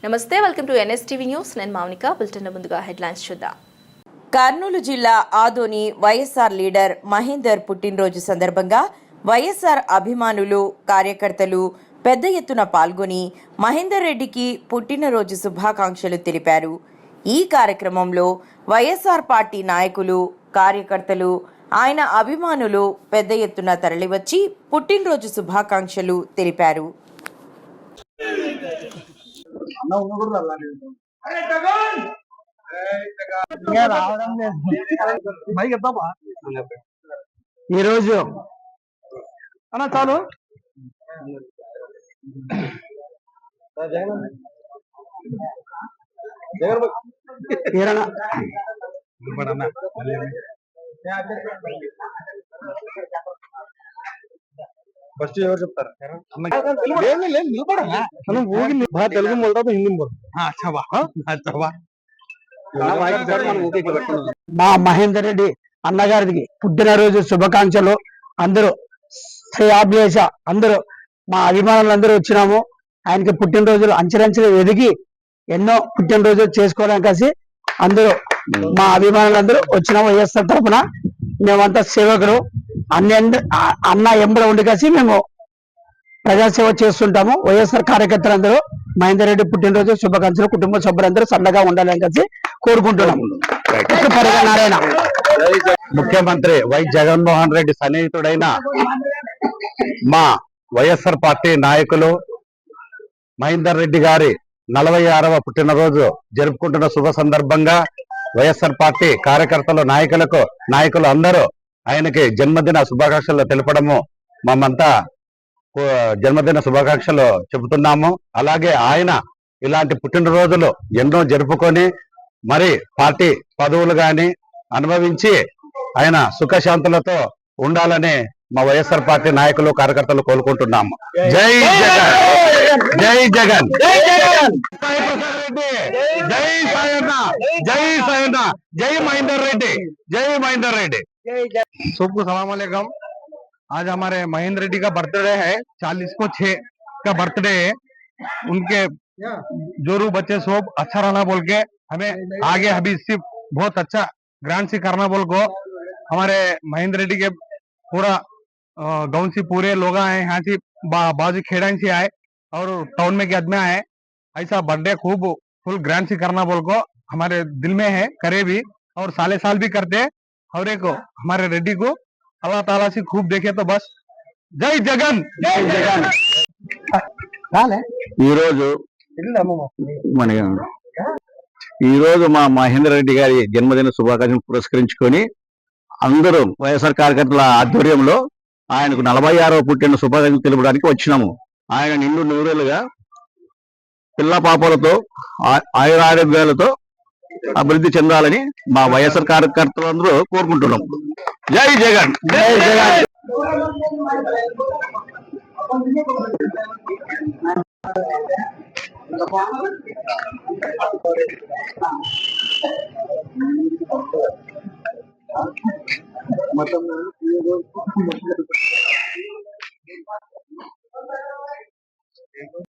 నమస్తే, welcome to NSTV news. నేను Mounika. Bulletin ముందుగా హెడ్లైన్స్ చూద్దాం. కర్నూలు జిల్లా ఆదోని వైఎస్ఆర్ లీడర్ మహేందర్ పుట్టినరోజు సందర్భంగా వైఎస్ఆర్ అభిమానులు, కార్యకర్తలు పెద్ద ఎత్తున పాల్గొని మహేందర్ రెడ్డికి పుట్టినరోజు శుభాకాంక్షలు తెలిపారు. ఈ కార్యక్రమంలో వైఎస్ఆర్ పార్టీ నాయకులు, కార్యకర్తలు, ఆయన అభిమానులు పెద్ద ఎత్తున తరలివచ్చి పుట్టినరోజు శుభాకాంక్షలు తెలిపారు. ఈరోజు అన్నా చాలు ఫస్ట్ ఎవరు చెప్తారు? తెలుగు బోల్తా హిందీ మా మహేందర్ రెడ్డి అన్నగారికి పుట్టినరోజు శుభాకాంక్షలు. అందరూ శ్రేయాభిలాష అందరూ మా అభిమానులందరూ వచ్చినాము. ఆయనకి పుట్టినరోజులు అంచెలంచెలు ఎదిగి ఎన్నో పుట్టినరోజులు చేసుకోవడానికి కలిసి అందరూ మా అభిమానులందరూ వచ్చినాము. వైఎస్ఆర్ తరఫున మేమంతా సేవకులు అన్న ఎంబడ ఉండి కలిసి మేము ప్రజాసేవ చేస్తుంటాము. వైఎస్ఆర్ కార్యకర్తలందరూ మహేందర్ రెడ్డి పుట్టినరోజు శుభాకాంక్షలు. కుటుంబ సభ్యులందరూ సన్నగా ఉండాలని కలిసి కోరుకుంటున్నాము. నారాయణ. ముఖ్యమంత్రి వై జగన్మోహన్ రెడ్డి సన్నిహితుడైన మా వైఎస్ఆర్ పార్టీ నాయకులు మహేందర్ రెడ్డి గారి 46వ పుట్టినరోజు జరుపుకుంటున్న శుభ సందర్భంగా వైఎస్ఆర్ పార్టీ కార్యకర్తలు, నాయకులు అందరూ ఆయనకి జన్మదిన శుభాకాంక్షలు తెలపడము మేమంతా జన్మదిన శుభాకాంక్షలు చెబుతున్నాము. అలాగే ఆయన ఇలాంటి పుట్టినరోజులు ఎన్నో జరుపుకొని మరి పార్టీ పదవులు గాని అనుభవించి ఆయన సుఖశాంతులతో ఉండాలని మా వైఎస్ఆర్ పార్టీ నాయకులు, కార్యకర్తలు కోరుకుంటున్నాము. జై జగన్, జై జగన్, జై సాయన్న, జై సాయన్న, జై మహేందర్ రెడ్డి, జై మహేందర్ రెడ్డి. सबको सलाम अलैकुम। आज हमारे महेंद्र रेड्डी का बर्थडे है, 40/6 का बर्थडे है। उनके जोरू बच्चे सब अच्छा रहना बोल के हमें आगे अभी सिर्फ बहुत अच्छा ग्रांड से करना बोल को हमारे महेंद्र रेड्डी के पूरा गाँव से पूरे लोग आए, यहाँ से बाजू खेड़ा से आए और टाउन में के आदमी आए। ऐसा बर्थडे खूब फुल ग्रांड से करना बोल को हमारे दिल में है, करे भी और साले साल भी करते। और एक हमारे रेड्डी को अल्लाह ताला से खूब देखे तो बस जय जगन, जय जगन। ఈ రోజు మా మహేందర్ రెడ్డి గారి జన్మదిన శుభాకాంక్షలు పురస్కరించుకొని అందరూ వైఎస్ఆర్ కార్యకర్తల ఆధ్వర్యంలో ఆయనకు 46వ పుట్టిన శుభాకాంక్షలు తెలుపడానికి వచ్చినాము. ఆయన నిండు నూరేళ్లుగా పిల్ల పాపలతో ఆయురారోగ్యాలతో అభివృద్ధి చెందాలని మా వైఎస్ఆర్ కార్యకర్తలందరూ కోరుకుంటున్నాం. జై జగన్, జై జగన్.